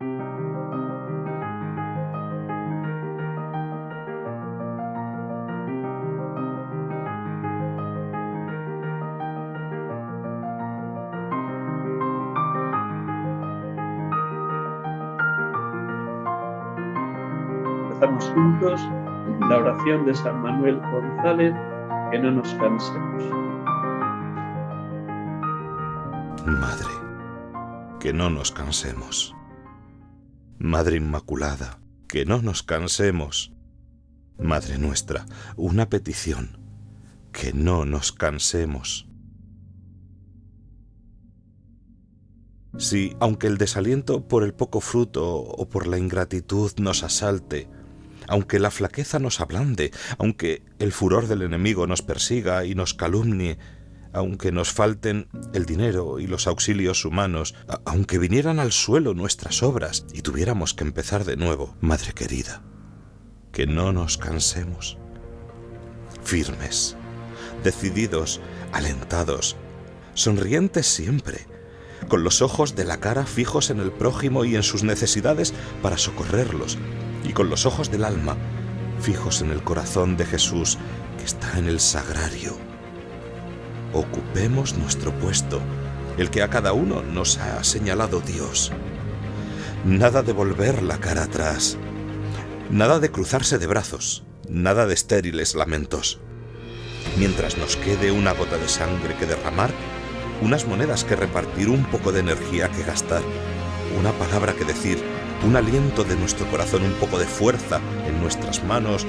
Rezamos juntos la oración de San Manuel González, que no nos cansemos. Madre, que no nos cansemos. Madre Inmaculada, que no nos cansemos. Madre nuestra, una petición, que no nos cansemos. Si, aunque el desaliento por el poco fruto o por la ingratitud nos asalte, aunque la flaqueza nos ablande, aunque el furor del enemigo nos persiga y nos calumnie, aunque nos falten el dinero y los auxilios humanos, aunque vinieran al suelo nuestras obras y tuviéramos que empezar de nuevo, Madre querida, que no nos cansemos. Firmes, decididos, alentados, sonrientes siempre, con los ojos de la cara fijos en el prójimo y en sus necesidades para socorrerlos, y con los ojos del alma fijos en el corazón de Jesús que está en el sagrario. Ocupemos nuestro puesto, el que a cada uno nos ha señalado Dios. Nada de volver la cara atrás, nada de cruzarse de brazos, nada de estériles lamentos. Mientras nos quede una gota de sangre que derramar, unas monedas que repartir, un poco de energía que gastar, una palabra que decir, un aliento de nuestro corazón, un poco de fuerza en nuestras manos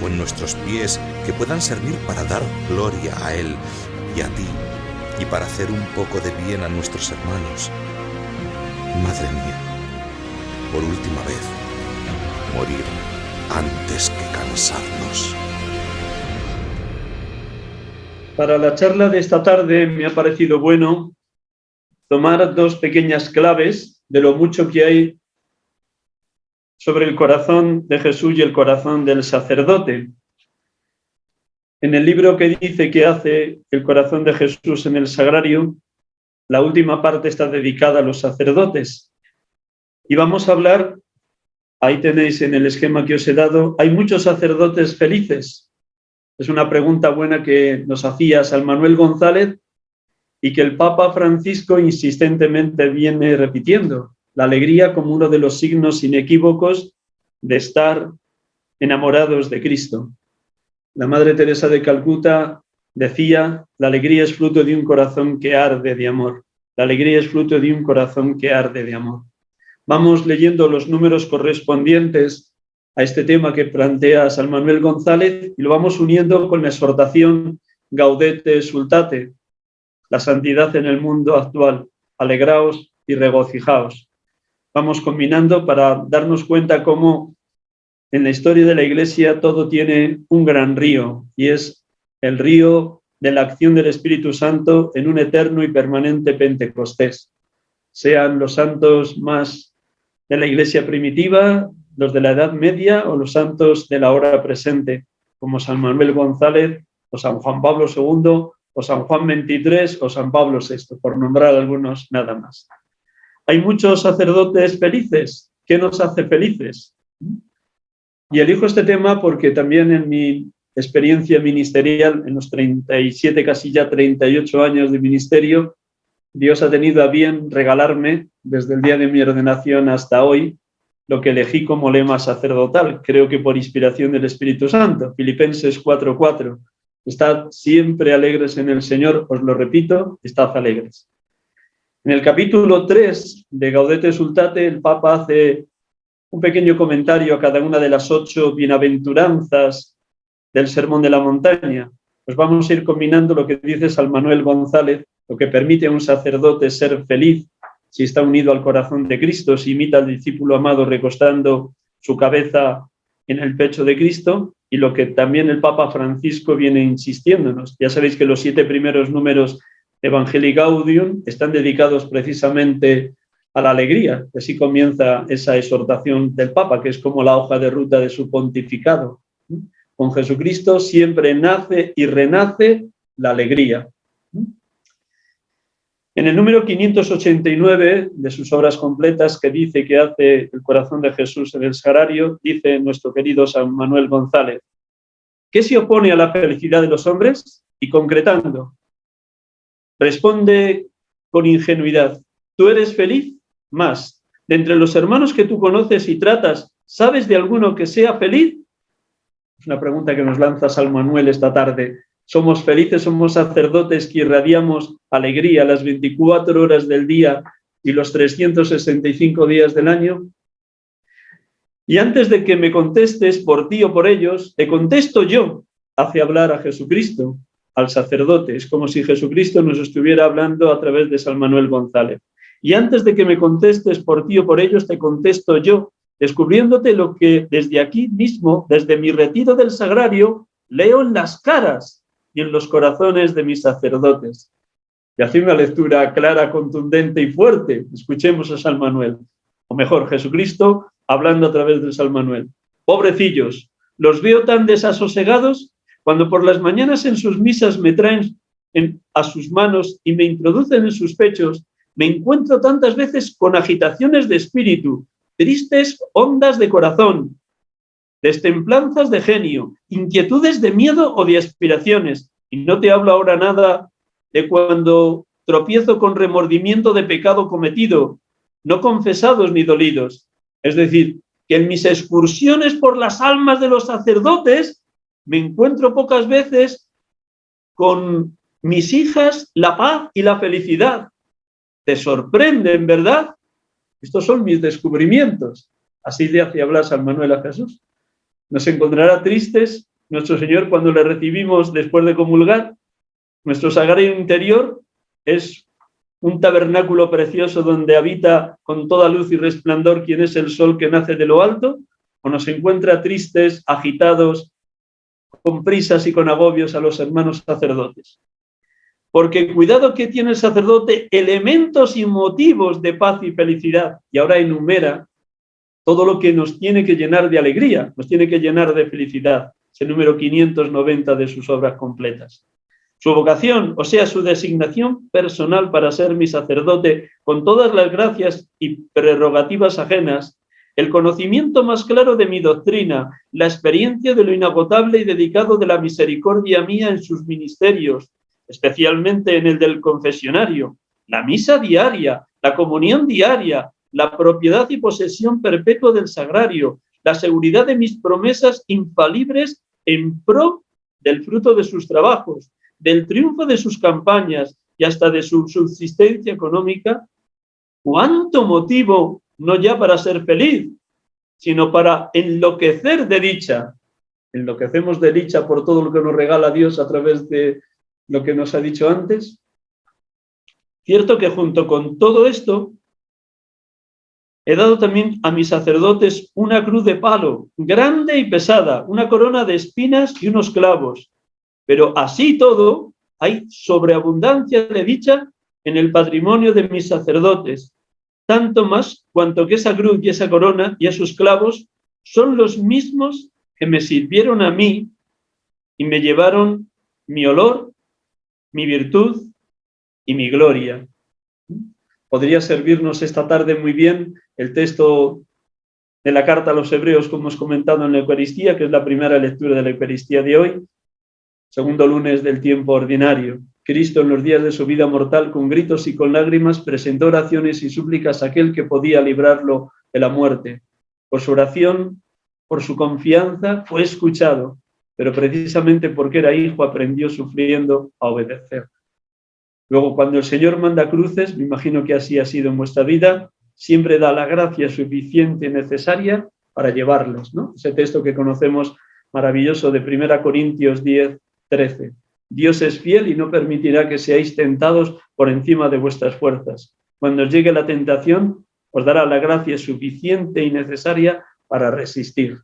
o en nuestros pies que puedan servir para dar gloria a Él y a ti y para hacer un poco de bien a nuestros hermanos. Madre mía, por última vez, morir antes que cansarnos. Para la charla de esta tarde me ha parecido bueno tomar dos pequeñas claves de lo mucho que hay sobre el corazón de Jesús y el corazón del sacerdote. En el libro que dice que hace el corazón de Jesús en el sagrario, la última parte está dedicada a los sacerdotes. Y vamos a hablar, ahí tenéis en el esquema que os he dado, ¿hay muchos sacerdotes felices? Es una pregunta buena que nos hacía San Manuel González y que el Papa Francisco insistentemente viene repitiendo. La alegría como uno de los signos inequívocos de estar enamorados de Cristo. La Madre Teresa de Calcuta decía, la alegría es fruto de un corazón que arde de amor. La alegría es fruto de un corazón que arde de amor. Vamos leyendo los números correspondientes a este tema que plantea San Manuel González y lo vamos uniendo con la exhortación Gaudete Exsultate, la santidad en el mundo actual, alegraos y regocijaos. Vamos combinando para darnos cuenta cómo en la historia de la Iglesia todo tiene un gran río y es el río de la acción del Espíritu Santo en un eterno y permanente Pentecostés. Sean los santos más de la Iglesia primitiva, los de la Edad Media o los santos de la hora presente, como San Manuel González o San Juan Pablo II o San Juan XXIII o San Pablo VI, por nombrar algunos nada más. Hay muchos sacerdotes felices. ¿Qué nos hace felices? Y elijo este tema porque también en mi experiencia ministerial, en los 37, casi ya 38 años de ministerio, Dios ha tenido a bien regalarme, desde el día de mi ordenación hasta hoy, lo que elegí como lema sacerdotal, creo que por inspiración del Espíritu Santo. Filipenses 4:4. Estad siempre alegres en el Señor, os lo repito, estad alegres. En el capítulo 3 de Gaudete Exsultate, el Papa hace un pequeño comentario a cada una de las 8 bienaventuranzas del Sermón de la Montaña. Pues vamos a ir combinando lo que dice San Manuel González, lo que permite a un sacerdote ser feliz si está unido al corazón de Cristo, si imita al discípulo amado recostando su cabeza en el pecho de Cristo, y lo que también el Papa Francisco viene insistiéndonos. Ya sabéis que los 7 primeros números Evangelii Gaudium están dedicados precisamente a la alegría. Así comienza esa exhortación del Papa, que es como la hoja de ruta de su pontificado. Con Jesucristo siempre nace y renace la alegría. En el número 589 de sus obras completas, que dice que hace el corazón de Jesús en el sagrario, dice nuestro querido San Manuel González: ¿qué se opone a la felicidad de los hombres? Y concretando, responde con ingenuidad: ¿tú eres feliz? Más, de entre los hermanos que tú conoces y tratas, ¿sabes de alguno que sea feliz? Es una pregunta que nos lanza San Manuel esta tarde. ¿Somos felices? ¿Somos sacerdotes que irradiamos alegría las 24 horas del día y los 365 días del año? Y antes de que me contestes por ti o por ellos, te contesto yo. Hace hablar a Jesucristo, al sacerdote. Es como si Jesucristo nos estuviera hablando a través de San Manuel González. Y antes de que me contestes por ti o por ellos, te contesto yo, descubriéndote lo que desde aquí mismo, desde mi retiro del sagrario, leo en las caras y en los corazones de mis sacerdotes. Y hace una lectura clara, contundente y fuerte. Escuchemos a San Manuel, o mejor, Jesucristo hablando a través de San Manuel. Pobrecillos, los veo tan desasosegados cuando por las mañanas en sus misas me traen a sus manos y me introducen en sus pechos, me encuentro tantas veces con agitaciones de espíritu, tristes ondas de corazón, destemplanzas de genio, inquietudes de miedo o de aspiraciones. Y no te hablo ahora nada de cuando tropiezo con remordimiento de pecado cometido, no confesados ni dolidos. Es decir, que en mis excursiones por las almas de los sacerdotes me encuentro pocas veces con mis hijas la paz y la felicidad. ¿Te sorprenden, verdad? Estos son mis descubrimientos. Así le hace hablar San Manuel a Jesús. Nos encontrará tristes nuestro Señor cuando le recibimos después de comulgar. Nuestro sagrario interior es un tabernáculo precioso donde habita con toda luz y resplandor quien es el sol que nace de lo alto, o nos encuentra tristes, agitados, con prisas y con agobios a los hermanos sacerdotes. Porque cuidado que tiene el sacerdote elementos y motivos de paz y felicidad. Y ahora enumera todo lo que nos tiene que llenar de alegría, nos tiene que llenar de felicidad. Es el número 590 de sus obras completas. Su vocación, o sea, su designación personal para ser mi sacerdote, con todas las gracias y prerrogativas ajenas, el conocimiento más claro de mi doctrina, la experiencia de lo inagotable y dedicado de la misericordia mía en sus ministerios, especialmente en el del confesionario, la misa diaria, la comunión diaria, la propiedad y posesión perpetua del sagrario, la seguridad de mis promesas infalibles en pro del fruto de sus trabajos, del triunfo de sus campañas y hasta de su subsistencia económica. ¿Cuánto motivo no ya para ser feliz, sino para enloquecer de dicha? Enloquecemos de dicha por todo lo que nos regala Dios a través de lo que nos ha dicho antes. Cierto que junto con todo esto, he dado también a mis sacerdotes una cruz de palo, grande y pesada, una corona de espinas y unos clavos. Pero así todo, hay sobreabundancia de dicha en el patrimonio de mis sacerdotes, tanto más cuanto que esa cruz y esa corona y esos clavos son los mismos que me sirvieron a mí y me llevaron mi olor, mi virtud y mi gloria. Podría servirnos esta tarde muy bien el texto de la carta a los Hebreos que hemos comentado en la Eucaristía, que es la primera lectura de la Eucaristía de hoy, segundo lunes del tiempo ordinario. Cristo en los días de su vida mortal, con gritos y con lágrimas, presentó oraciones y súplicas a aquel que podía librarlo de la muerte. Por su oración, por su confianza, fue escuchado, pero precisamente porque era hijo aprendió sufriendo a obedecer. Luego, cuando el Señor manda cruces, me imagino que así ha sido en vuestra vida, siempre da la gracia suficiente y necesaria para llevarlos, ¿no? Ese texto que conocemos maravilloso de 1 Corintios 10, 13. Dios es fiel y no permitirá que seáis tentados por encima de vuestras fuerzas. Cuando os llegue la tentación, os dará la gracia suficiente y necesaria para resistir.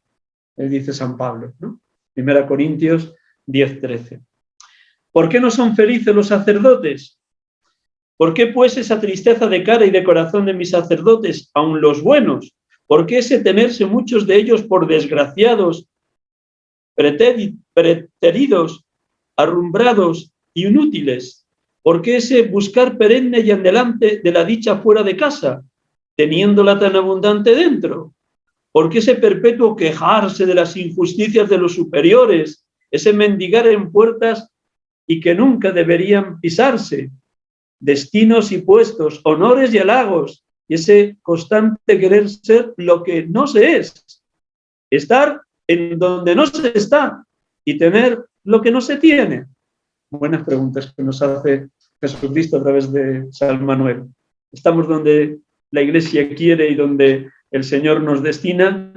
Él dice San Pablo, ¿no? 1 Corintios 10, 13. ¿Por qué no son felices los sacerdotes? ¿Por qué pues esa tristeza de cara y de corazón de mis sacerdotes, aun los buenos? ¿Por qué ese tenerse muchos de ellos por desgraciados, preteridos, arrumbrados, inútiles? ¿Por qué ese buscar perenne y anhelante de la dicha fuera de casa, teniéndola tan abundante dentro? ¿Por qué ese perpetuo quejarse de las injusticias de los superiores, ese mendigar en puertas y que nunca deberían pisarse? Destinos y puestos, honores y halagos, y ese constante querer ser lo que no se es, estar en donde no se está y tener lo que no se tiene. Buenas preguntas que nos hace Jesucristo a través de San Manuel. ¿Estamos donde la Iglesia quiere y donde el Señor nos destina?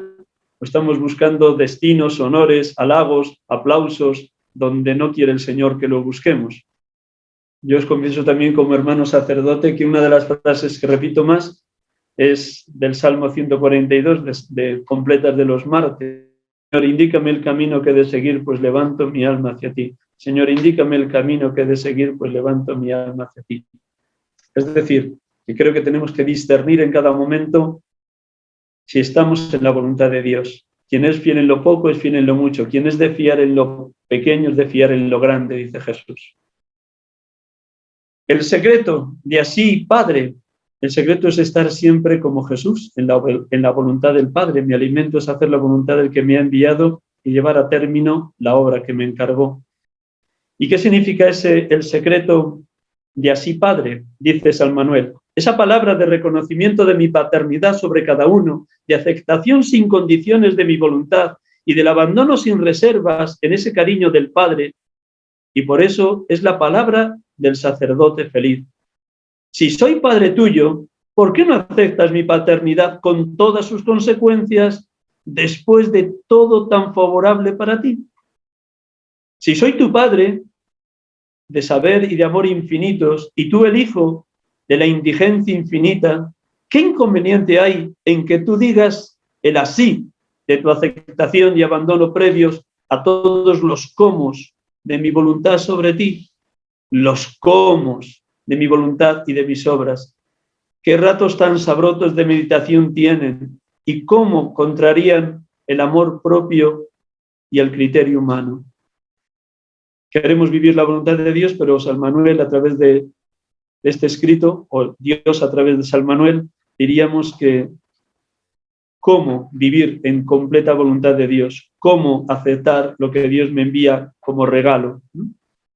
¿O estamos buscando destinos, honores, halagos, aplausos, donde no quiere el Señor que lo busquemos? Yo os confieso también como hermano sacerdote que una de las frases que repito más es del Salmo 142, de completas de los martes. Señor, indícame el camino que he de seguir, pues levanto mi alma hacia ti. Señor, indícame el camino que he de seguir, pues levanto mi alma hacia ti. Es decir, que creo que tenemos que discernir en cada momento si estamos en la voluntad de Dios. Quien es fiel en lo poco es fiel en lo mucho. Quien es de fiar en lo pequeño es de fiar en lo grande, dice Jesús. El secreto de así, Padre, el secreto es estar siempre como Jesús, en la voluntad del Padre. Mi alimento es hacer la voluntad del que me ha enviado y llevar a término la obra que me encargó. ¿Y qué significa el secreto de así, Padre? Dice San Manuel. Esa palabra de reconocimiento de mi paternidad sobre cada uno, de aceptación sin condiciones de mi voluntad y del abandono sin reservas en ese cariño del Padre. Y por eso es la palabra del sacerdote feliz. Si soy Padre tuyo, ¿por qué no aceptas mi paternidad con todas sus consecuencias después de todo tan favorable para ti? Si soy tu Padre, de saber y de amor infinitos, y tú el Hijo de la indigencia infinita, ¿qué inconveniente hay en que tú digas el así de tu aceptación y abandono previos a todos los comos de mi voluntad sobre ti? Los comos de mi voluntad y de mis obras. Qué ratos tan sabrosos de meditación tienen y cómo contrarían el amor propio y el criterio humano. Queremos vivir la voluntad de Dios, pero San Manuel, a través de este escrito, o Dios a través de San Manuel, diríamos que cómo vivir en completa voluntad de Dios, cómo aceptar lo que Dios me envía como regalo.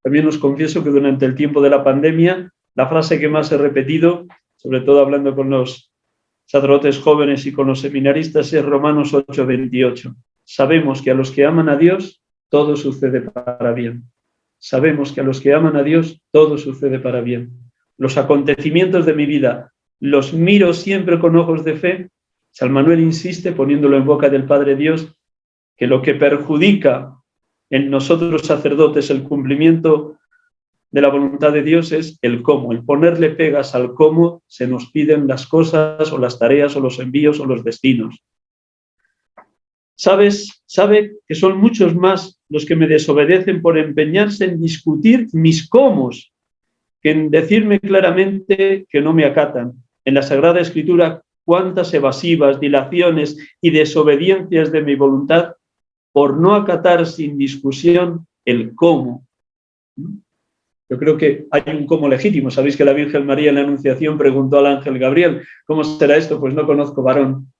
También os confieso que durante el tiempo de la pandemia, la frase que más he repetido, sobre todo hablando con los sacerdotes jóvenes y con los seminaristas, es Romanos 8:28. Sabemos que a los que aman a Dios, todo sucede para bien. Sabemos que a los que aman a Dios, todo sucede para bien. Los acontecimientos de mi vida los miro siempre con ojos de fe. San Manuel insiste, poniéndolo en boca del Padre Dios, que lo que perjudica en nosotros sacerdotes el cumplimiento de la voluntad de Dios es el cómo, el ponerle pegas al cómo se nos piden las cosas o las tareas o los envíos o los destinos. Sabe que son muchos más los que me desobedecen por empeñarse en discutir mis cómos que en decirme claramente que no me acatan. En la Sagrada Escritura, cuántas evasivas, dilaciones y desobediencias de mi voluntad por no acatar sin discusión el cómo. Yo creo que hay un cómo legítimo. Sabéis que la Virgen María en la Anunciación preguntó al ángel Gabriel, ¿cómo será esto? Pues no conozco varón.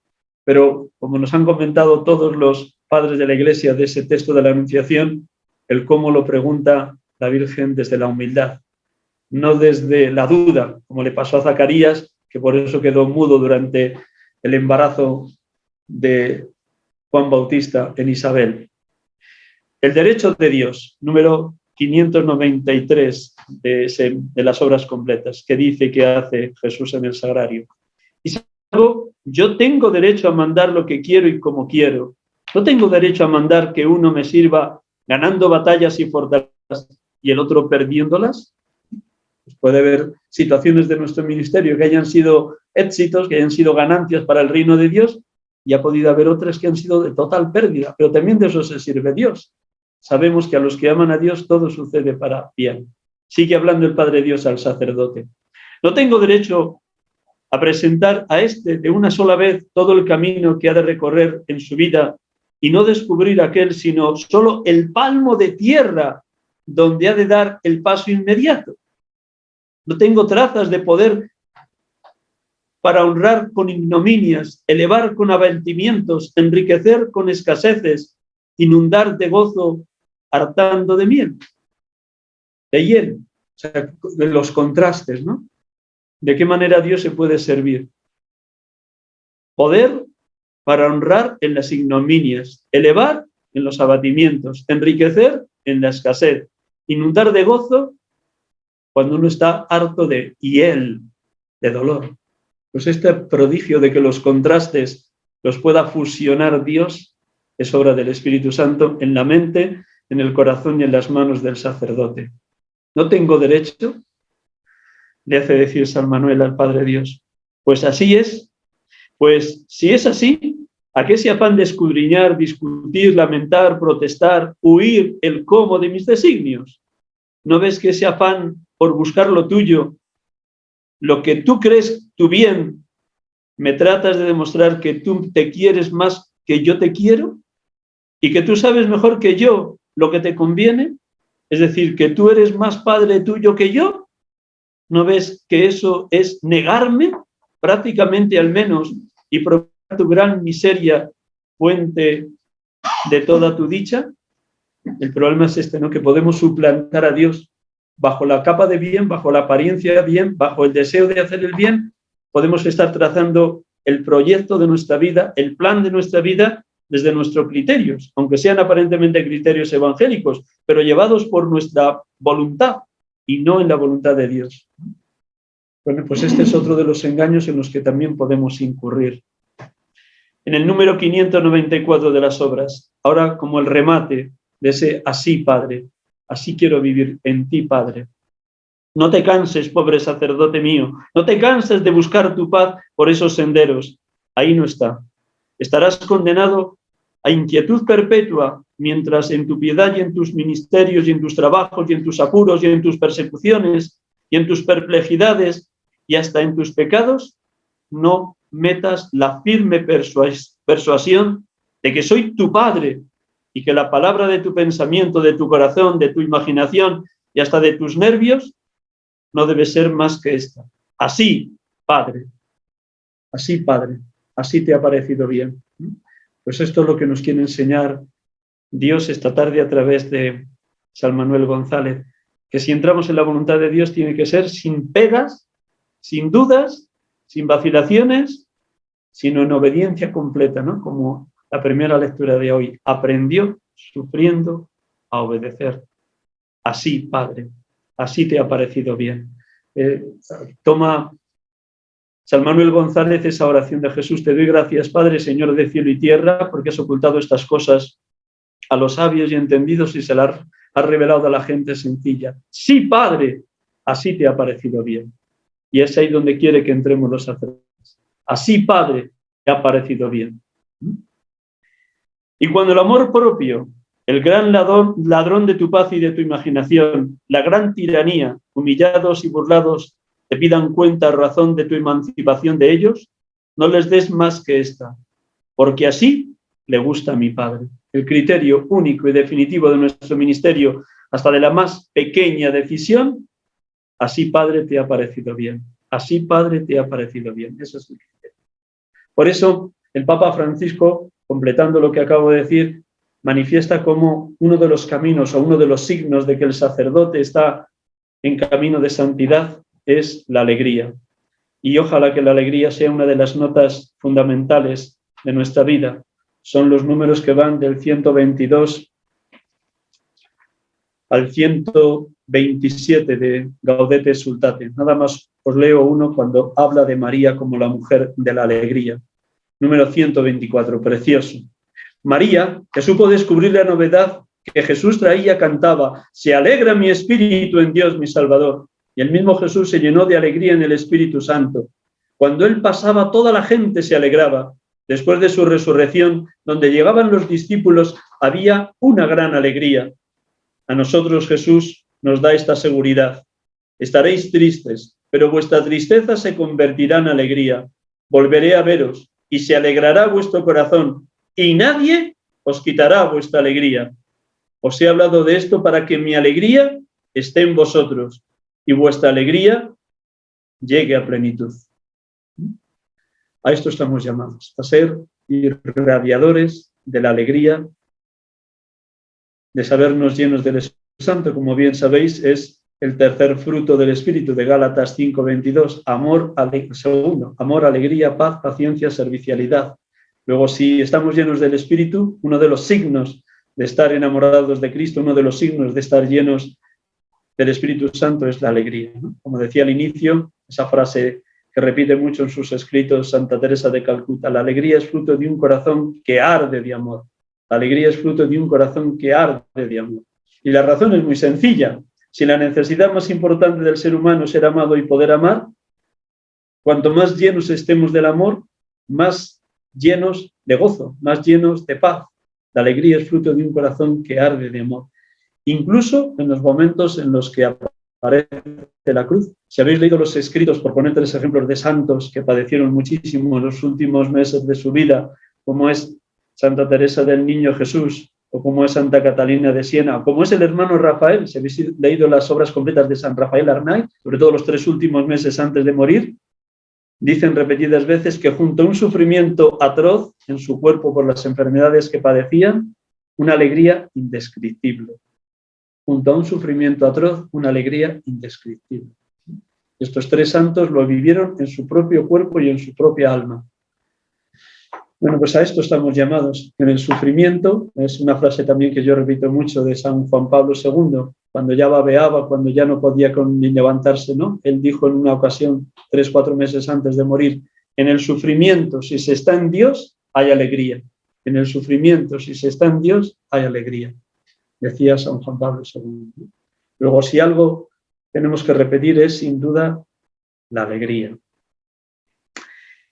Pero como nos han comentado todos los padres de la Iglesia de ese texto de la Anunciación, el cómo lo pregunta la Virgen desde la humildad, no desde la duda, como le pasó a Zacarías, que por eso quedó mudo durante el embarazo de Juan Bautista en Isabel. El derecho de Dios, número 593 de las obras completas, que dice que hace Jesús en el sagrario. Y yo tengo derecho a mandar lo que quiero y como quiero. No tengo derecho a mandar que uno me sirva ganando batallas y fortalezas y el otro perdiéndolas. Pues puede haber situaciones de nuestro ministerio que hayan sido éxitos, que hayan sido ganancias para el reino de Dios, y ha podido haber otras que han sido de total pérdida, pero también de eso se sirve Dios. Sabemos que a los que aman a Dios todo sucede para bien. Sigue hablando el Padre Dios al sacerdote. No tengo derecho a presentar a este de una sola vez todo el camino que ha de recorrer en su vida y no descubrir aquel, sino solo el palmo de tierra donde ha de dar el paso inmediato. no tengo trazas de poder para honrar con ignominias, elevar con abatimientos, enriquecer con escaseces, inundar de gozo, hartando de miel, de hiel. O sea, de los contrastes, ¿no? ¿De qué manera Dios se puede servir? Poder para honrar en las ignominias, elevar en los abatimientos, enriquecer en la escasez, inundar de gozo cuando uno está harto de hiel, de dolor. Pues este prodigio de que los contrastes los pueda fusionar Dios es obra del Espíritu Santo en la mente, en el corazón y en las manos del sacerdote. ¿No tengo derecho?, le hace decir San Manuel al Padre Dios. Pues así es. Pues si es así, ¿a qué ese afán de escudriñar, discutir, lamentar, protestar, huir el cómo de mis designios? ¿No ves que ese afán por buscar lo tuyo, lo que tú crees tu bien, me tratas de demostrar que tú te quieres más que yo te quiero? ¿Y que tú sabes mejor que yo lo que te conviene? Es decir, que tú eres más padre tuyo que yo. ¿No ves que eso es negarme, prácticamente al menos, y provocar tu gran miseria, fuente de toda tu dicha? El problema es este, ¿no? Que podemos suplantar a Dios bajo la capa de bien, bajo la apariencia de bien, bajo el deseo de hacer el bien. Podemos estar trazando el proyecto de nuestra vida, el plan de nuestra vida, desde nuestros criterios, aunque sean aparentemente criterios evangélicos, pero llevados por nuestra voluntad y no en la voluntad de Dios. Bueno, pues este es otro de los engaños en los que también podemos incurrir. En el número 594 de las obras, ahora como el remate de ese así, Padre, así quiero vivir en ti, Padre. No te canses, pobre sacerdote mío, no te canses de buscar tu paz por esos senderos. Ahí no está. Estarás condenado a inquietud perpetua mientras en tu piedad y en tus ministerios y en tus trabajos y en tus apuros y en tus persecuciones y en tus perplejidades y hasta en tus pecados no metas la firme persuasión de que soy tu Padre y que la palabra de tu pensamiento, de tu corazón, de tu imaginación y hasta de tus nervios no debe ser más que esta. Así, Padre, así te ha parecido bien. Pues esto es lo que nos quiere enseñar Dios esta tarde a través de San Manuel González, que si entramos en la voluntad de Dios tiene que ser sin pegas, sin dudas, sin vacilaciones, sino en obediencia completa, ¿no? Como la primera lectura de hoy. Aprendió sufriendo a obedecer. Así, Padre, así te ha parecido bien. Toma San Manuel González esa oración de Jesús. Te doy gracias, Padre, Señor de cielo y tierra, porque has ocultado estas cosas a los sabios y entendidos y se las has revelado a la gente sencilla. Sí, Padre, así te ha parecido bien. Y es ahí donde quiere que entremos los sacerdotes. Así, Padre, te ha parecido bien. Y cuando el amor propio, el gran ladrón de tu paz y de tu imaginación, la gran tiranía, humillados y burlados, te pidan cuenta a razón de tu emancipación de ellos, no les des más que esta, porque así le gusta a mi Padre. El criterio único y definitivo de nuestro ministerio, hasta de la más pequeña decisión, así, Padre, te ha parecido bien. Así, Padre, te ha parecido bien. Eso es el criterio. Por eso, el Papa Francisco, completando lo que acabo de decir, manifiesta como uno de los caminos o uno de los signos de que el sacerdote está en camino de santidad es la alegría. Y ojalá que la alegría sea una de las notas fundamentales de nuestra vida. Son los números que van del 122 al 127 de Gaudete Sultate. Nada más os leo uno cuando habla de María como la mujer de la alegría. Número 124, precioso. María, que supo descubrir la novedad que Jesús traía, cantaba: «Se alegra mi espíritu en Dios mi Salvador». Y el mismo Jesús se llenó de alegría en el Espíritu Santo. Cuando Él pasaba, toda la gente se alegraba. Después de su resurrección, donde llegaban los discípulos, había una gran alegría. A nosotros Jesús nos da esta seguridad. Estaréis tristes, pero vuestra tristeza se convertirá en alegría. Volveré a veros y se alegrará vuestro corazón y nadie os quitará vuestra alegría. Os he hablado de esto para que mi alegría esté en vosotros y vuestra alegría llegue a plenitud. A esto estamos llamados, a ser irradiadores de la alegría, de sabernos llenos del Espíritu Santo. Como bien sabéis, es el tercer fruto del Espíritu de Gálatas 5:22, segundo, amor, alegría, paz, paciencia, servicialidad. Luego, si estamos llenos del Espíritu, uno de los signos de estar enamorados de Cristo, uno de los signos de estar llenos del Espíritu Santo es la alegría, ¿no? Como decía al inicio, esa frase que repite mucho en sus escritos Santa Teresa de Calcuta, la alegría es fruto de un corazón que arde de amor. La alegría es fruto de un corazón que arde de amor. Y la razón es muy sencilla. Si la necesidad más importante del ser humano es ser amado y poder amar, cuanto más llenos estemos del amor, más llenos de gozo, más llenos de paz. La alegría es fruto de un corazón que arde de amor. Incluso en los momentos en los que aparece la cruz. Si habéis leído los escritos, por poner 3 ejemplos de santos que padecieron muchísimo en los últimos meses de su vida, como es Santa Teresa del Niño Jesús, o como es Santa Catalina de Siena, o como es el hermano Rafael, si habéis leído las obras completas de San Rafael Arnaiz, sobre todo los 3 últimos meses antes de morir, dicen repetidas veces que junto a un sufrimiento atroz en su cuerpo por las enfermedades que padecían, una alegría indescriptible. Junto a un sufrimiento atroz, una alegría indescriptible. Estos 3 santos lo vivieron en su propio cuerpo y en su propia alma. Bueno, pues a esto estamos llamados. En el sufrimiento, es una frase también que yo repito mucho de San Juan Pablo II, cuando ya babeaba, cuando ya no podía ni levantarse, ¿no? Él dijo en una ocasión, 3 o 4 meses antes de morir, en el sufrimiento, si se está en Dios, hay alegría. En el sufrimiento, si se está en Dios, hay alegría. Decía San Juan Pablo II. Luego, si algo tenemos que repetir es, sin duda, la alegría.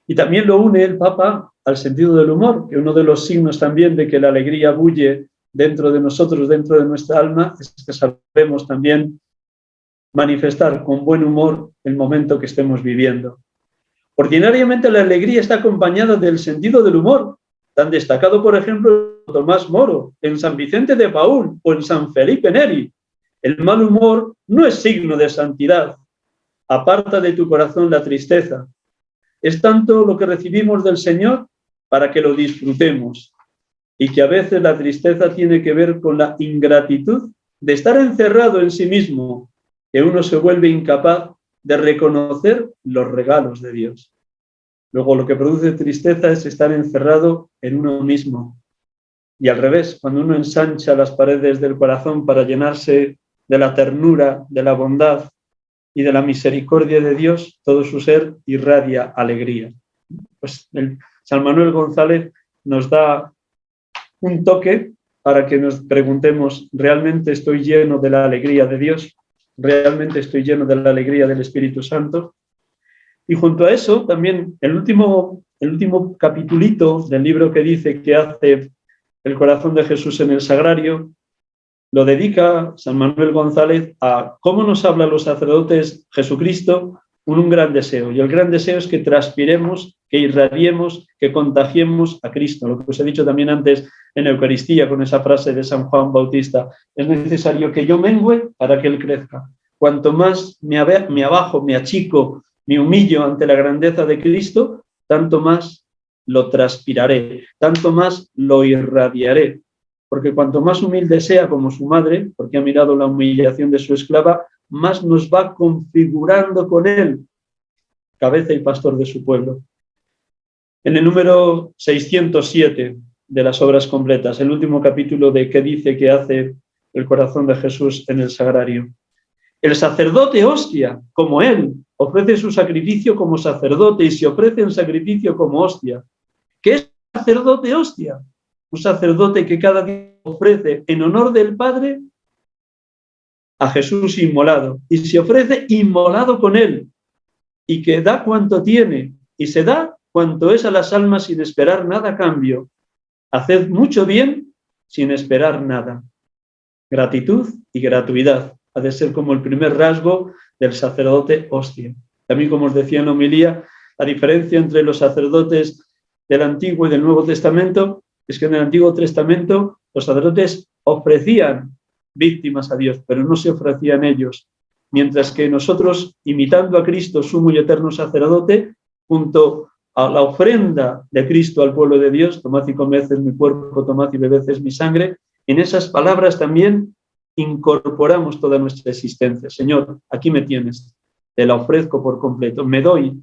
Y también lo une el Papa al sentido del humor, que uno de los signos también de que la alegría bulle dentro de nosotros, dentro de nuestra alma, es que sabemos también manifestar con buen humor el momento que estemos viviendo. Ordinariamente la alegría está acompañada del sentido del humor, tan destacado, por ejemplo, Tomás Moro, en San Vicente de Paúl o en San Felipe Neri. El mal humor no es signo de santidad. Aparta de tu corazón la tristeza. Es tanto lo que recibimos del Señor para que lo disfrutemos, y que a veces la tristeza tiene que ver con la ingratitud de estar encerrado en sí mismo, que uno se vuelve incapaz de reconocer los regalos de Dios. Luego, lo que produce tristeza es estar encerrado en uno mismo. Y al revés, cuando uno ensancha las paredes del corazón para llenarse de la ternura, de la bondad y de la misericordia de Dios, todo su ser irradia alegría. Pues San Manuel González nos da un toque para que nos preguntemos, ¿realmente estoy lleno de la alegría de Dios? ¿Realmente estoy lleno de la alegría del Espíritu Santo? Y junto a eso, también el último capitulito del libro que dice que hace el corazón de Jesús en el sagrario, lo dedica San Manuel González a cómo nos habla los sacerdotes Jesucristo con un gran deseo. Y el gran deseo es que transpiremos, que irradiemos, que contagiemos a Cristo. Lo que os he dicho también antes en Eucaristía con esa frase de San Juan Bautista. Es necesario que yo mengüe para que Él crezca. Cuanto más me abajo, me achico, me humillo ante la grandeza de Cristo, tanto más lo transpiraré, tanto más lo irradiaré. Porque cuanto más humilde sea como su madre, porque ha mirado la humillación de su esclava, más nos va configurando con él, cabeza y pastor de su pueblo. En el número 607 de las obras completas, el último capítulo de qué dice que hace el corazón de Jesús en el sagrario. El sacerdote hostia, como él, ofrece su sacrificio como sacerdote y se ofrece en sacrificio como hostia. ¿Qué es sacerdote hostia? Un sacerdote que cada día ofrece en honor del Padre a Jesús inmolado y se ofrece inmolado con él y que da cuanto tiene y se da cuanto es a las almas sin esperar nada a cambio. Haced mucho bien sin esperar nada. Gratitud y gratuidad ha de ser como el primer rasgo del sacerdote hostia. También, como os decía en la homilía, la diferencia entre los sacerdotes del Antiguo y del Nuevo Testamento es que en el Antiguo Testamento los sacerdotes ofrecían víctimas a Dios, pero no se ofrecían ellos. mientras que nosotros, imitando a Cristo, sumo y eterno sacerdote, junto a la ofrenda de Cristo al pueblo de Dios, tomad y comed es mi cuerpo, tomad y bebed es mi sangre, en esas palabras también incorporamos toda nuestra existencia. Señor, aquí me tienes, te la ofrezco por completo, me doy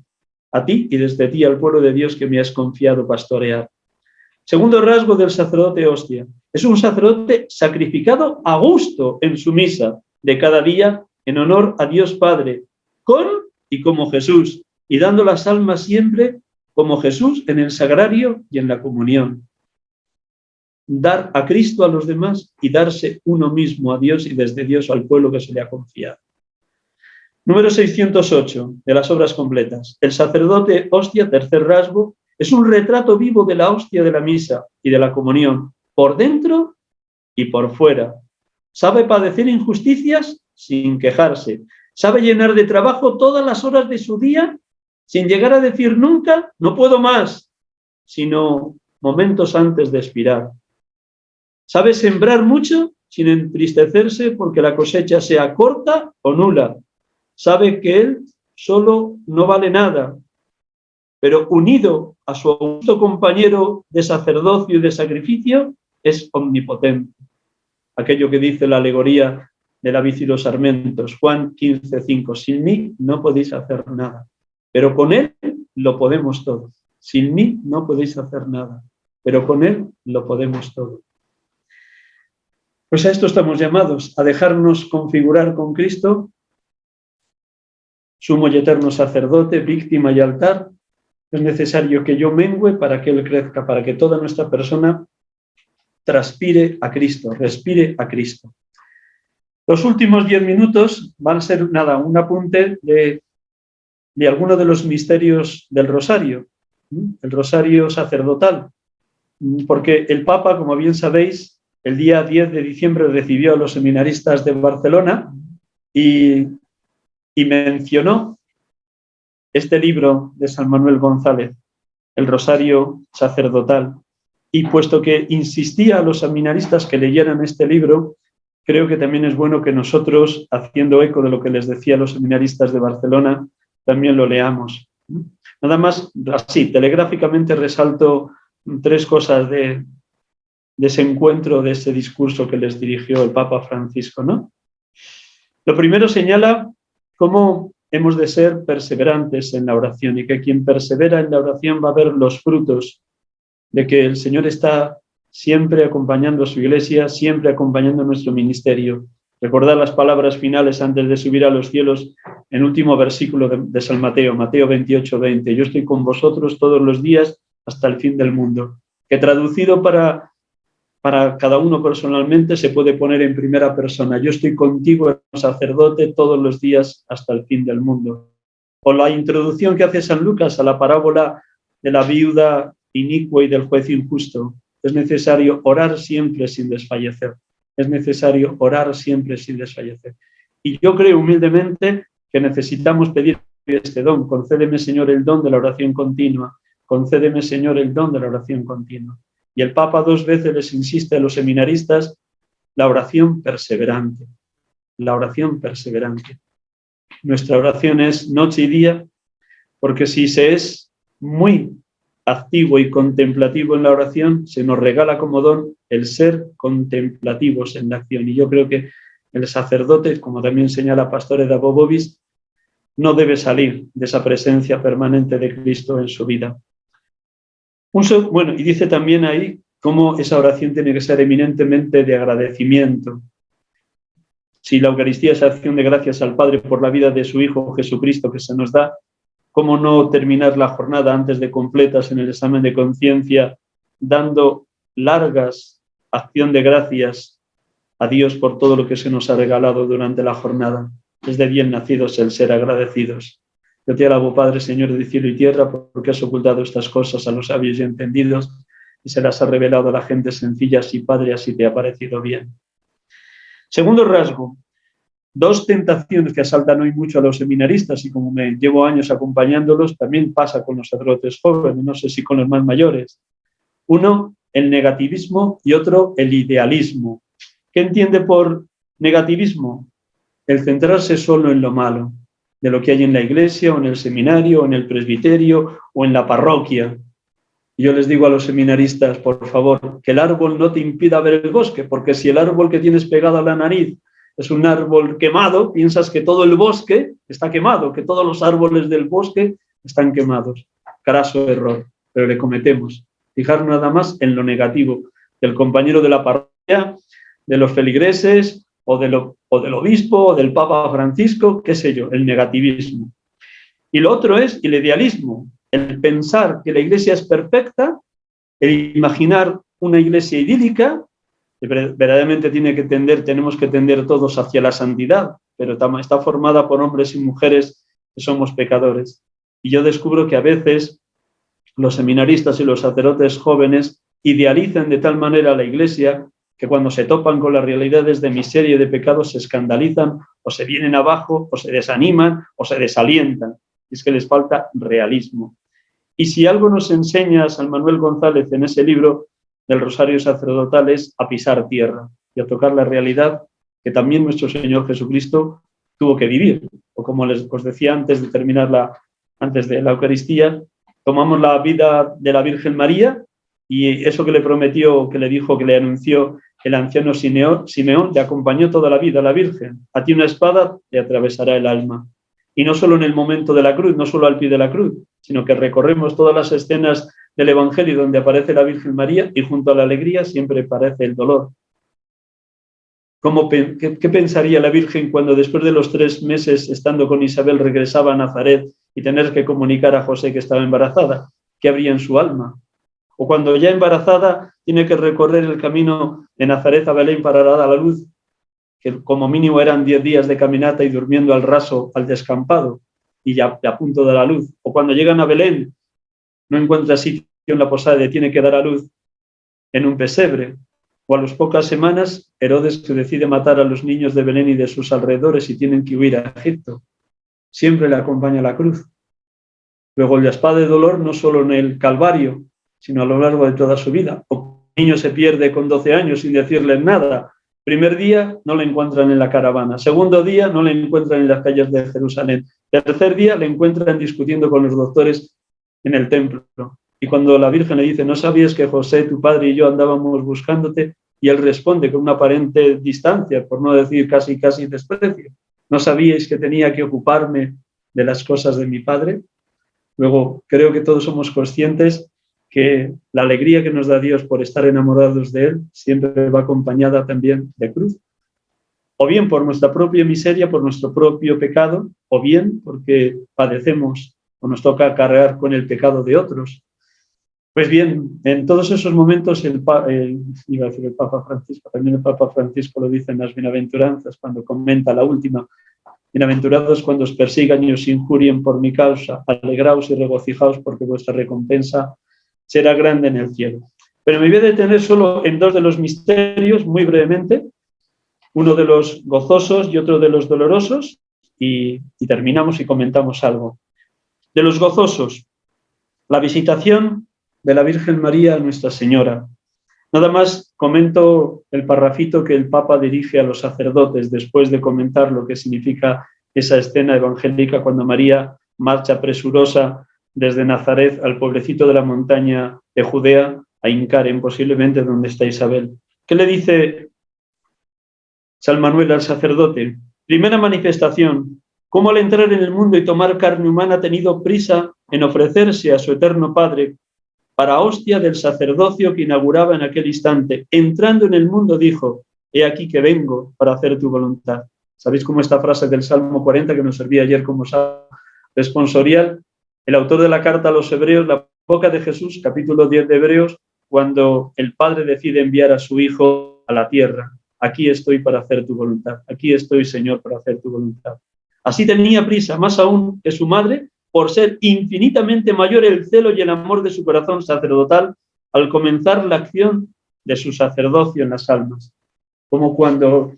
a ti y desde ti al pueblo de Dios que me has confiado pastorear. Segundo rasgo del sacerdote hostia, es un sacerdote sacrificado a gusto en su misa de cada día en honor a Dios Padre, con y como Jesús, y dando las almas siempre como Jesús en el sagrario y en la comunión. Dar a Cristo a los demás y darse uno mismo a Dios y desde Dios al pueblo que se le ha confiado. Número 608 de las obras completas. El sacerdote hostia, tercer rasgo, es un retrato vivo de la hostia de la misa y de la comunión, por dentro y por fuera. Sabe padecer injusticias sin quejarse. Sabe llenar de trabajo todas las horas de su día sin llegar a decir nunca, no puedo más, sino momentos antes de expirar. Sabe sembrar mucho sin entristecerse porque la cosecha sea corta o nula. Sabe que él solo no vale nada, pero unido a su augusto compañero de sacerdocio y de sacrificio, es omnipotente. Aquello que dice la alegoría de la vid y los sarmentos, Juan 15:5, sin mí no podéis hacer nada, pero con él lo podemos todo. Sin mí no podéis hacer nada, pero con él lo podemos todo. Pues a esto estamos llamados, a dejarnos configurar con Cristo, sumo y eterno sacerdote, víctima y altar. Es necesario que yo mengüe para que él crezca, para que toda nuestra persona transpire a Cristo, respire a Cristo. Los últimos 10 minutos van a ser, un apunte de alguno de los misterios del rosario, el rosario sacerdotal, porque el Papa, como bien sabéis, el día 10 de diciembre recibió a los seminaristas de Barcelona y mencionó este libro de San Manuel González, el rosario sacerdotal. Y puesto que insistía a los seminaristas que leyeran este libro, creo que también es bueno que nosotros, haciendo eco de lo que les decía a los seminaristas de Barcelona, también lo leamos. Nada más, así, telegráficamente resalto 3 cosas de ese encuentro, de ese discurso que les dirigió el Papa Francisco, ¿no? Lo primero señala cómo hemos de ser perseverantes en la oración y que quien persevera en la oración va a ver los frutos de que el Señor está siempre acompañando a su iglesia, siempre acompañando nuestro ministerio. Recordad las palabras finales antes de subir a los cielos, en el último versículo de San Mateo, Mateo 28:20. Yo estoy con vosotros todos los días hasta el fin del mundo. Que traducido para cada uno personalmente se puede poner en primera persona. Yo estoy contigo, sacerdote, todos los días hasta el fin del mundo. O la introducción que hace San Lucas a la parábola de la viuda inicua y del juez injusto. Es necesario orar siempre sin desfallecer. Es necesario orar siempre sin desfallecer. Y yo creo humildemente que necesitamos pedir este don. Concédeme, Señor, el don de la oración continua. Concédeme, Señor, el don de la oración continua. Y el Papa 2 veces les insiste a los seminaristas la oración perseverante. La oración perseverante. Nuestra oración es noche y día, porque si se es muy activo y contemplativo en la oración, se nos regala como don el ser contemplativos en la acción. Y yo creo que el sacerdote, como también señala Pastore da Bobovis, no debe salir de esa presencia permanente de Cristo en su vida. Bueno, y dice también ahí cómo esa oración tiene que ser eminentemente de agradecimiento. Si la Eucaristía es acción de gracias al Padre por la vida de su Hijo Jesucristo que se nos da, ¿cómo no terminar la jornada antes de completas en el examen de conciencia dando largas acción de gracias a Dios por todo lo que se nos ha regalado durante la jornada? Es de bien nacidos el ser agradecidos. Yo te alabo, Padre, Señor de cielo y tierra, porque has ocultado estas cosas a los sabios y entendidos y se las has revelado a la gente sencilla. Así, Padre, así te ha parecido bien. Segundo rasgo, 2 tentaciones que asaltan hoy mucho a los seminaristas y como me llevo años acompañándolos, también pasa con los sacerdotes jóvenes, no sé si con los más mayores. Uno, el negativismo y otro, el idealismo. ¿Qué entiende por negativismo? el centrarse solo en lo malo, de lo que hay en la iglesia, o en el seminario, o en el presbiterio, o en la parroquia. Y yo les digo a los seminaristas, por favor, que el árbol no te impida ver el bosque, porque si el árbol que tienes pegado a la nariz es un árbol quemado, piensas que todo el bosque está quemado, que todos los árboles del bosque están quemados. Craso error, pero le cometemos. Fijar nada más en lo negativo del compañero de la parroquia, de los feligreses, o del obispo, o del Papa Francisco, qué sé yo, el negativismo. Y lo otro es el idealismo, el pensar que la iglesia es perfecta, el imaginar una iglesia idílica, que verdaderamente tenemos que tender todos hacia la santidad, pero está formada por hombres y mujeres que somos pecadores. Y yo descubro que a veces los seminaristas y los sacerdotes jóvenes idealizan de tal manera la iglesia que cuando se topan con las realidades de miseria y de pecado se escandalizan, o se vienen abajo, o se desaniman, o se desalientan. Es que les falta realismo. Y si algo nos enseña San Manuel González en ese libro del Rosario Sacerdotal es a pisar tierra y a tocar la realidad que también nuestro Señor Jesucristo tuvo que vivir. O como os decía antes de terminar antes de la Eucaristía, tomamos la vida de la Virgen María y eso que le prometió, que le dijo, que le anunció el anciano Simeón, le acompañó toda la vida a la Virgen. A ti una espada te atravesará el alma. Y no solo en el momento de la cruz, no solo al pie de la cruz, sino que recorremos todas las escenas del Evangelio donde aparece la Virgen María y junto a la alegría siempre aparece el dolor. ¿Qué pensaría la Virgen cuando después de los 3 meses estando con Isabel regresaba a Nazaret y tener que comunicar a José que estaba embarazada? ¿Qué habría en su alma? O cuando ya embarazada tiene que recorrer el camino de Nazaret a Belén para dar a la luz, que como mínimo eran 10 días de caminata y durmiendo al raso, al descampado, y ya a punto de la luz. O cuando llegan a Belén, no encuentra sitio en la posada y tiene que dar a luz en un pesebre. O a las pocas semanas, Herodes que decide matar a los niños de Belén y de sus alrededores y tienen que huir a Egipto. Siempre le acompaña la cruz. Luego la espada de dolor no solo en el Calvario, sino a lo largo de toda su vida. O el niño se pierde con 12 años sin decirle nada. Primer día no le encuentran en la caravana. Segundo día no le encuentran en las calles de Jerusalén. Tercer día le encuentran discutiendo con los doctores en el templo. Y cuando la Virgen le dice, ¿no sabías que José, tu padre y yo andábamos buscándote? Y él responde con una aparente distancia, por no decir casi desprecio. ¿No sabíais que tenía que ocuparme de las cosas de mi padre? Luego, creo que todos somos conscientes que la alegría que nos da Dios por estar enamorados de Él siempre va acompañada también de cruz. O bien por nuestra propia miseria, por nuestro propio pecado, o bien porque padecemos o nos toca cargar con el pecado de otros. Pues bien, en todos esos momentos iba a decir el Papa Francisco, también el Papa Francisco lo dice en las bienaventuranzas, cuando comenta la última: bienaventurados cuando os persigan y os injurien por mi causa, alegraos y regocijaos porque vuestra recompensa será grande en el cielo. Pero me voy a detener solo en 2 de los misterios, muy brevemente, uno de los gozosos y otro de los dolorosos, y terminamos y comentamos algo. De los gozosos, la visitación de la Virgen María a Nuestra Señora. Nada más comento el parrafito que el Papa dirige a los sacerdotes después de comentar lo que significa esa escena evangélica cuando María marcha presurosa desde Nazaret al pueblecito de la montaña de Judea, a Incaren, posiblemente donde está Isabel. ¿Qué le dice San Manuel al sacerdote? Primera manifestación: cómo al entrar en el mundo y tomar carne humana ha tenido prisa en ofrecerse a su eterno Padre para hostia del sacerdocio que inauguraba en aquel instante. Entrando en el mundo dijo: he aquí que vengo para hacer tu voluntad. ¿Sabéis cómo esta frase del Salmo 40 que nos servía ayer como responsorial? El autor de la carta a los Hebreos, la boca de Jesús, capítulo 10 de Hebreos, cuando el Padre decide enviar a su Hijo a la tierra. Aquí estoy para hacer tu voluntad. Aquí estoy, Señor, para hacer tu voluntad. Así tenía prisa, más aún que su madre, por ser infinitamente mayor el celo y el amor de su corazón sacerdotal al comenzar la acción de su sacerdocio en las almas. Como cuando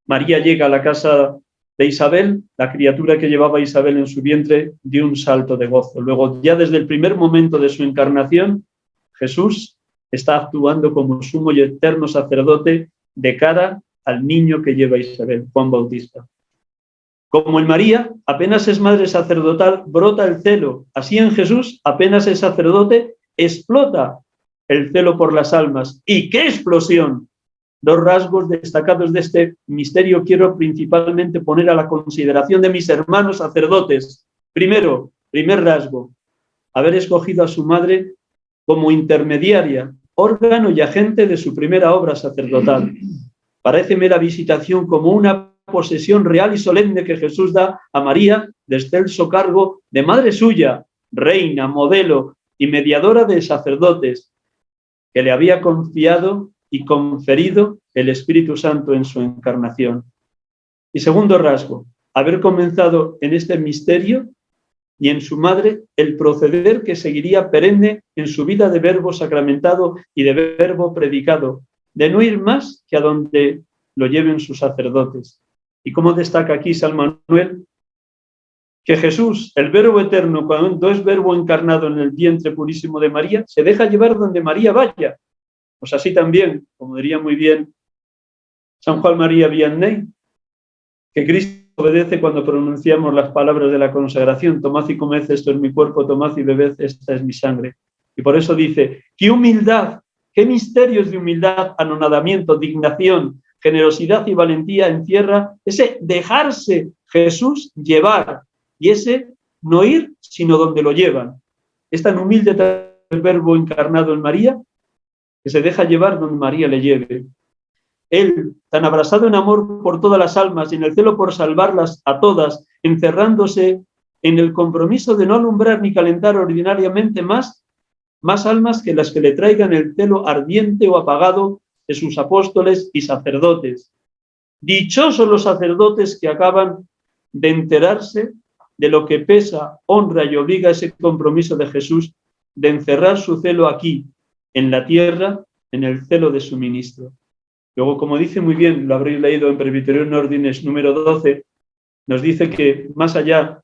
María llega a la casa de Isabel, la criatura que llevaba Isabel en su vientre dio un salto de gozo. Luego, ya desde el primer momento de su encarnación, Jesús está actuando como sumo y eterno sacerdote de cara al niño que lleva Isabel, Juan Bautista. Como en María, apenas es madre sacerdotal, brota el celo. Así en Jesús, apenas es sacerdote, explota el celo por las almas. ¡Y qué explosión! Dos rasgos destacados de este misterio quiero principalmente poner a la consideración de mis hermanos sacerdotes. Primero, primer rasgo, haber escogido a su madre como intermediaria, órgano y agente de su primera obra sacerdotal. Paréceme la visitación como una posesión real y solemne que Jesús da a María de excelso cargo de madre suya, reina, modelo y mediadora de sacerdotes, que le había confiado y conferido el Espíritu Santo en su encarnación. Y segundo rasgo, haber comenzado en este misterio y en su madre el proceder que seguiría perenne en su vida de verbo sacramentado y de verbo predicado, de no ir más que a donde lo lleven sus sacerdotes. Y como destaca aquí San Manuel, que Jesús, el verbo eterno, cuando es verbo encarnado en el vientre purísimo de María, se deja llevar donde María vaya. Pues así también, como diría muy bien San Juan María Vianney, que Cristo obedece cuando pronunciamos las palabras de la consagración: tomad y comed, esto es mi cuerpo, tomad y bebed, esta es mi sangre. Y por eso dice, qué humildad, qué misterios de humildad, anonadamiento, dignación, generosidad y valentía encierra ese dejarse Jesús llevar y ese no ir sino donde lo llevan. Es tan humilde el verbo encarnado en María que se deja llevar donde María le lleve. Él, tan abrazado en amor por todas las almas y en el celo por salvarlas a todas, encerrándose en el compromiso de no alumbrar ni calentar ordinariamente más almas que las que le traigan el celo ardiente o apagado de sus apóstoles y sacerdotes. Dichosos los sacerdotes que acaban de enterarse de lo que pesa, honra y obliga ese compromiso de Jesús de encerrar su celo aquí, en la tierra, en el celo de su ministro. Luego, como dice muy bien, lo habréis leído en Presbyterium Ordines número 12, nos dice que más allá,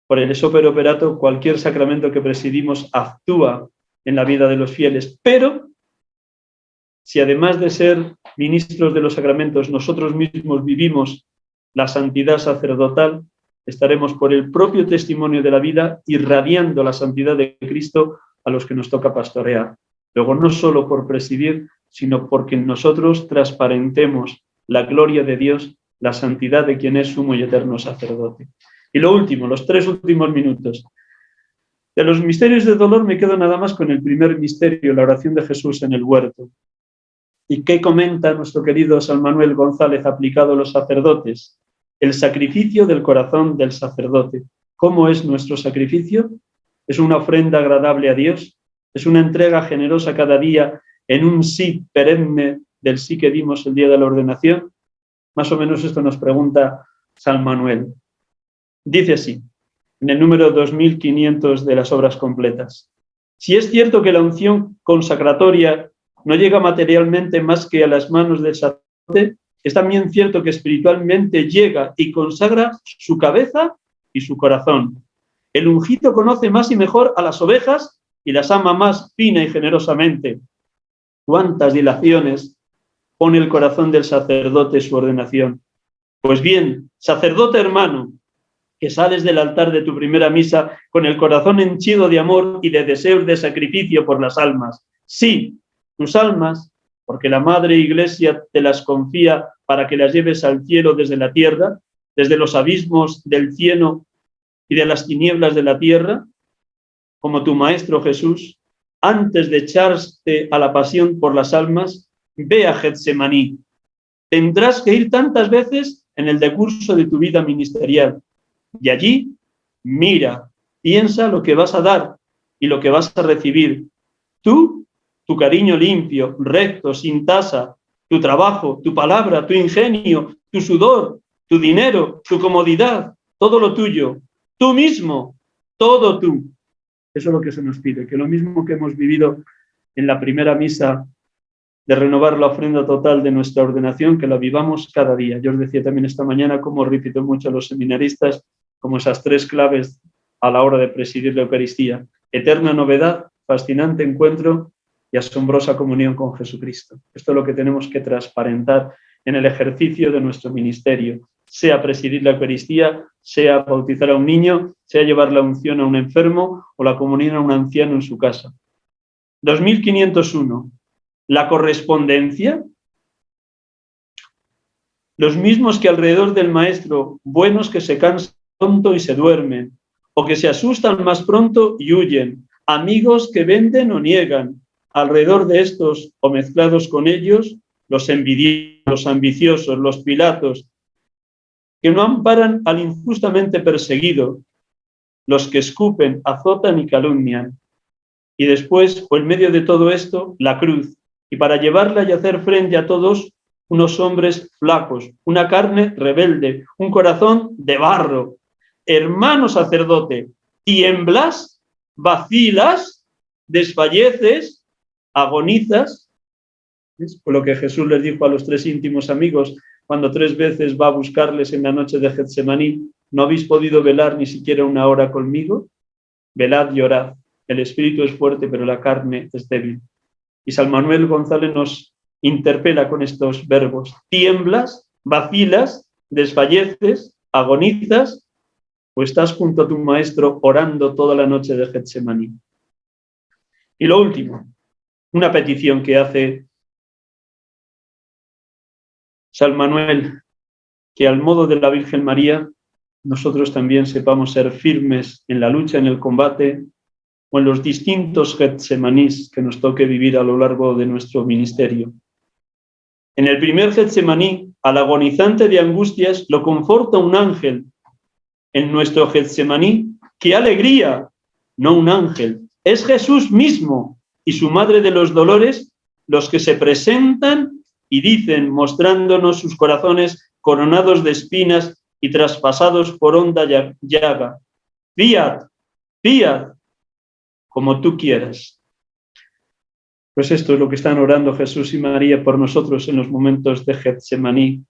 por el Esopero Operato, cualquier sacramento que presidimos actúa en la vida de los fieles, pero si además de ser ministros de los sacramentos, nosotros mismos vivimos la santidad sacerdotal, estaremos por el propio testimonio de la vida irradiando la santidad de Cristo a los que nos toca pastorear. Luego, no solo por presidir, sino porque nosotros transparentemos la gloria de Dios, la santidad de quien es sumo y eterno sacerdote. Y lo último, los 3 últimos minutos. De los misterios de dolor me quedo nada más con el primer misterio, la oración de Jesús en el huerto. ¿Y qué comenta nuestro querido San Manuel González aplicado a los sacerdotes? El sacrificio del corazón del sacerdote. ¿Cómo es nuestro sacrificio? ¿Es una ofrenda agradable a Dios? ¿Es una entrega generosa cada día en un sí perenne del sí que dimos el día de la ordenación? Más o menos esto nos pregunta San Manuel. Dice así, en el número 2500 de las obras completas. Si es cierto que la unción consacratoria no llega materialmente más que a las manos del sacerdote, es también cierto que espiritualmente llega y consagra su cabeza y su corazón. El ungido conoce más y mejor a las ovejas y las ama más fina y generosamente. ¿Cuántas dilaciones pone el corazón del sacerdote su ordenación? Pues bien, sacerdote hermano, que sales del altar de tu primera misa con el corazón henchido de amor y de deseos de sacrificio por las almas. Sí, tus almas, porque la Madre Iglesia te las confía para que las lleves al cielo desde la tierra, desde los abismos del cielo y de las tinieblas de la tierra, como tu Maestro Jesús, antes de echarte a la pasión por las almas, ve a Getsemaní. Tendrás que ir tantas veces en el decurso de tu vida ministerial. Y allí, mira, piensa lo que vas a dar y lo que vas a recibir. Tú, tu cariño limpio, recto, sin tasa, tu trabajo, tu palabra, tu ingenio, tu sudor, tu dinero, tu comodidad, todo lo tuyo, tú mismo, todo tú. Eso es lo que se nos pide, que lo mismo que hemos vivido en la primera misa de renovar la ofrenda total de nuestra ordenación, que la vivamos cada día. Yo os decía también esta mañana, como repito mucho a los seminaristas, como esas 3 claves a la hora de presidir la Eucaristía: eterna novedad, fascinante encuentro y asombrosa comunión con Jesucristo. Esto es lo que tenemos que transparentar en el ejercicio de nuestro ministerio. sea presidir la Eucaristía, sea bautizar a un niño, sea llevar la unción a un enfermo o la comunión a un anciano en su casa. 2501. La correspondencia. Los mismos que alrededor del maestro, buenos que se cansan pronto y se duermen, o que se asustan más pronto y huyen, amigos que venden o niegan, alrededor de estos o mezclados con ellos, los envidiosos, los ambiciosos, los Pilatos, que no amparan al injustamente perseguido, los que escupen, azotan y calumnian. Y después, o en medio de todo esto, la cruz, y para llevarla y hacer frente a todos, unos hombres flacos, una carne rebelde, un corazón de barro. Hermano sacerdote, tiemblas, vacilas, desfalleces, agonizas. ¿Es? Por lo que Jesús les dijo a los 3 íntimos amigos cuando 3 veces va a buscarles en la noche de Getsemaní: ¿no habéis podido velar ni siquiera una hora conmigo? Velad y orad. El espíritu es fuerte, pero la carne es débil. Y San Manuel González nos interpela con estos verbos: tiemblas, vacilas, desfalleces, agonizas, o estás junto a tu maestro orando toda la noche de Getsemaní. Y lo último, una petición que hace San Manuel, que al modo de la Virgen María, nosotros también sepamos ser firmes en la lucha, en el combate, o en los distintos Getsemanís que nos toque vivir a lo largo de nuestro ministerio. En el primer Getsemaní, al agonizante de angustias lo conforta un ángel. En nuestro Getsemaní, ¡qué alegría! No un ángel, es Jesús mismo y su Madre de los Dolores los que se presentan y dicen, mostrándonos sus corazones coronados de espinas y traspasados por honda llaga: fiat, fiat, como tú quieras. Pues esto es lo que están orando Jesús y María por nosotros en los momentos de Getsemaní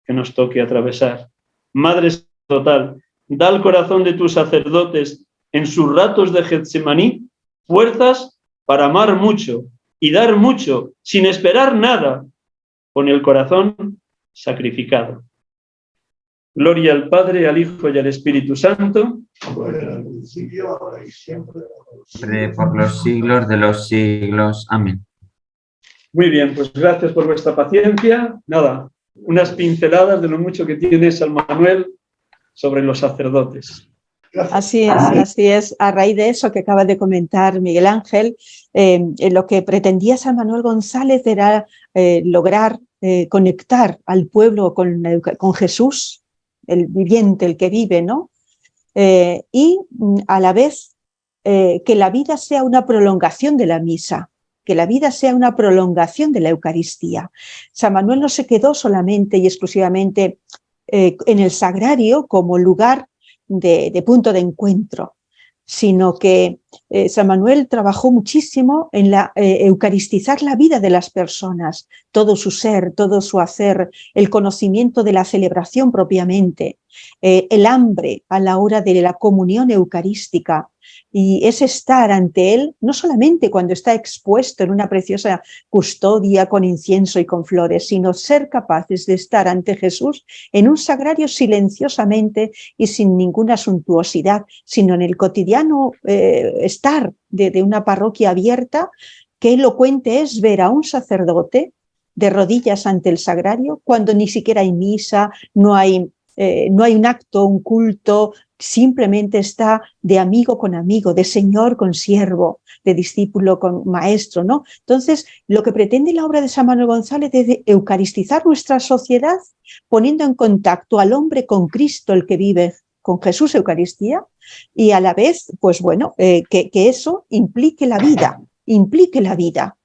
que nos toque atravesar. Madre total, da al corazón de tus sacerdotes en sus ratos de Getsemaní fuerzas para amar mucho y dar mucho sin esperar nada, con el corazón sacrificado. Gloria al Padre, al Hijo y al Espíritu Santo. Bueno, al principio, ahora y siempre. Por los siglos de los siglos. Amén. Muy bien, pues gracias por vuestra paciencia. Nada, unas pinceladas de lo mucho que tiene San Manuel sobre los sacerdotes. Así es. A raíz de eso que acaba de comentar Miguel Ángel, lo que pretendía San Manuel González era lograr conectar al pueblo con Jesús, el viviente, el que vive, ¿no? Y a la vez que la vida sea una prolongación de la misa, que la vida sea una prolongación de la Eucaristía. San Manuel no se quedó solamente y exclusivamente en el sagrario como lugar de punto de encuentro, sino que San Manuel trabajó muchísimo en eucaristizar la vida de las personas, todo su ser, todo su hacer, el conocimiento de la celebración propiamente, el hambre a la hora de la comunión eucarística, y es estar ante él no solamente cuando está expuesto en una preciosa custodia con incienso y con flores, sino ser capaces de estar ante Jesús en un sagrario silenciosamente y sin ninguna suntuosidad, sino en el cotidiano estar de una parroquia abierta. Qué elocuente es ver a un sacerdote de rodillas ante el sagrario cuando ni siquiera hay misa, no hay un acto, un culto, simplemente está de amigo con amigo, de señor con siervo, de discípulo con maestro, ¿no? Entonces, lo que pretende la obra de San Manuel González es de eucaristizar nuestra sociedad, poniendo en contacto al hombre con Cristo, el que vive con Jesús Eucaristía, y a la vez, pues bueno, que eso implique la vida.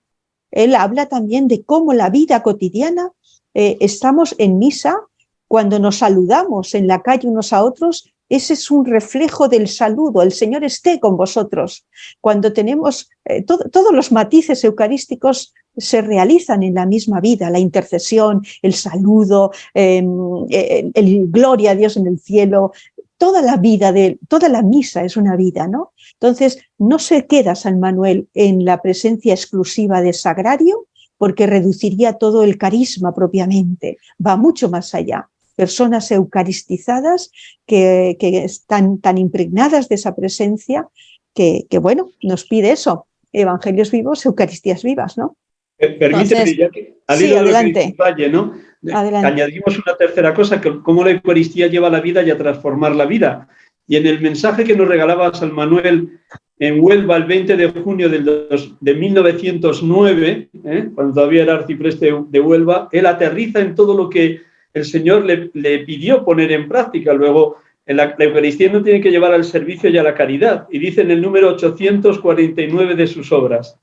Él habla también de cómo la vida cotidiana, estamos en misa, cuando nos saludamos en la calle unos a otros, ese es un reflejo del saludo, el Señor esté con vosotros. Cuando tenemos todos los matices eucarísticos se realizan en la misma vida, la intercesión, el saludo, el gloria a Dios en el cielo, toda la vida, toda la misa es una vida, ¿no? Entonces, no se queda San Manuel en la presencia exclusiva de sagrario, porque reduciría todo el carisma propiamente, va mucho más allá. personas eucaristizadas que están tan impregnadas de esa presencia que bueno, nos pide eso, evangelios vivos, eucaristías vivas, ¿no? Permíteme, ya que al hilo de lo que dice Valle, ¿no? Añadimos una tercera cosa, que cómo la Eucaristía lleva a la vida y a transformar la vida. Y en el mensaje que nos regalaba San Manuel en Huelva el 20 de junio de 1909, cuando todavía era arcipreste de Huelva, él aterriza en todo lo que el Señor le pidió poner en práctica. Luego, la Eucaristía no tiene que llevar al servicio y a la caridad. Y dice en el número 849 de sus obras: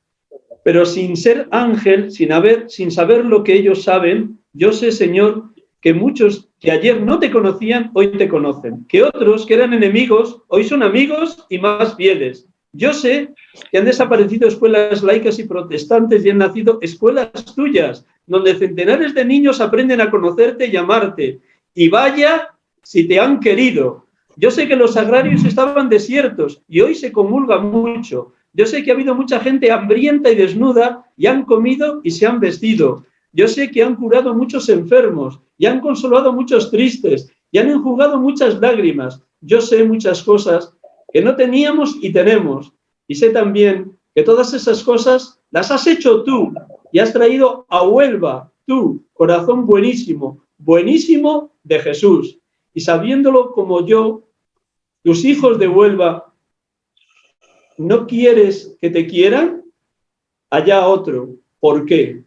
pero sin ser ángel, sin saber lo que ellos saben, yo sé, Señor, que muchos que ayer no te conocían, hoy te conocen. Que otros que eran enemigos, hoy son amigos y más fieles. Yo sé que han desaparecido escuelas laicas y protestantes y han nacido escuelas tuyas, donde centenares de niños aprenden a conocerte y amarte. Y vaya si te han querido. Yo sé que los sagrarios estaban desiertos y hoy se comulga mucho. Yo sé que ha habido mucha gente hambrienta y desnuda y han comido y se han vestido. Yo sé que han curado muchos enfermos y han consolado muchos tristes y han enjugado muchas lágrimas. Yo sé muchas cosas que no teníamos y tenemos. Y sé también que todas esas cosas las has hecho tú y has traído a Huelva, tú, corazón buenísimo, buenísimo de Jesús. Y sabiéndolo como yo, tus hijos de Huelva, ¿no quieres que te quieran? Allá otro. ¿Por qué?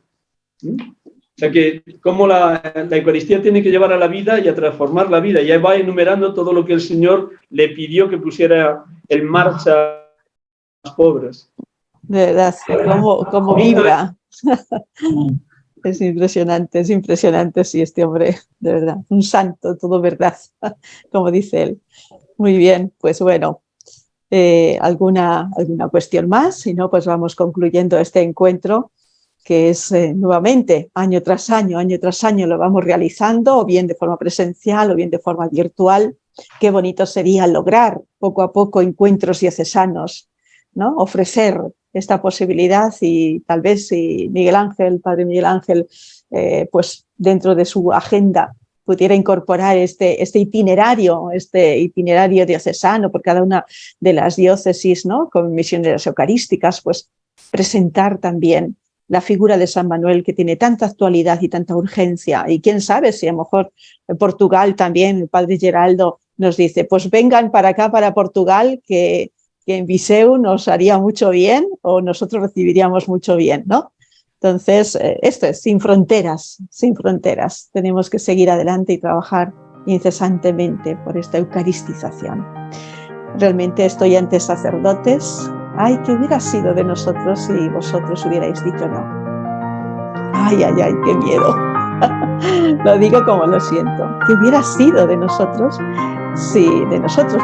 O sea que cómo la Eucaristía tiene que llevar a la vida y a transformar la vida. Ya va enumerando todo lo que el Señor le pidió que pusiera en marcha a los pobres. De verdad, cómo vibra. Es impresionante, sí, este hombre, de verdad. Un santo, todo verdad, como dice él. Muy bien, pues bueno. ¿Alguna cuestión más? Si no, pues vamos concluyendo este encuentro, que es nuevamente año tras año lo vamos realizando, o bien de forma presencial o bien de forma virtual. Qué bonito sería lograr poco a poco encuentros diocesanos, ¿no? Ofrecer esta posibilidad, y tal vez si Padre Miguel Ángel, pues dentro de su agenda pudiera incorporar este itinerario diocesano por cada una de las diócesis, ¿no? Con misioneras eucarísticas, pues presentar también la figura de San Manuel, que tiene tanta actualidad y tanta urgencia. Y quién sabe si a lo mejor en Portugal también el Padre Geraldo nos dice, pues vengan para acá, para Portugal, que en Viseu nos haría mucho bien, o nosotros recibiríamos mucho bien, ¿no? Entonces, esto es sin fronteras. Tenemos que seguir adelante y trabajar incesantemente por esta eucaristización. Realmente estoy ante sacerdotes. Ay, ¿qué hubiera sido de nosotros si vosotros hubierais dicho no? Ay, qué miedo. Lo digo como lo siento. ¿Qué hubiera sido de nosotros,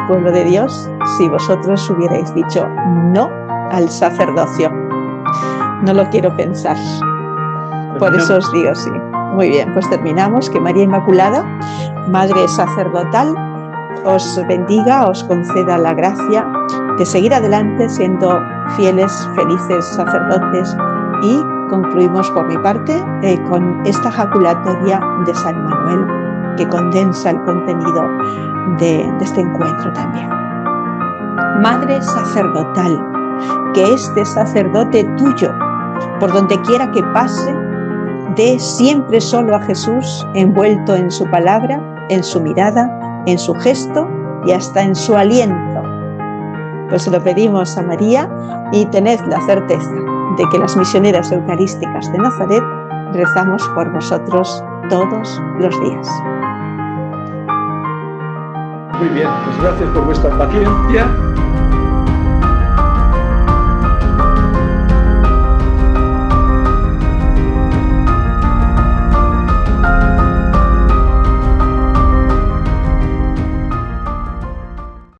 pueblo de Dios, si vosotros hubierais dicho no al sacerdocio? No lo quiero pensar. Por eso os digo sí. Muy bien, pues terminamos. Que María Inmaculada, Madre Sacerdotal, os bendiga, os conceda la gracia de seguir adelante siendo fieles, felices sacerdotes. Y concluimos por mi parte con esta jaculatoria de San Manuel, que condensa el contenido de este encuentro también. Madre Sacerdotal, que este sacerdote tuyo, por donde quiera que pase, dé siempre solo a Jesús, envuelto en su palabra, en su mirada, en su gesto y hasta en su aliento. Pues se lo pedimos a María, y tened la certeza de que las misioneras eucarísticas de Nazaret rezamos por vosotros todos los días. Muy bien, pues gracias por vuestra paciencia.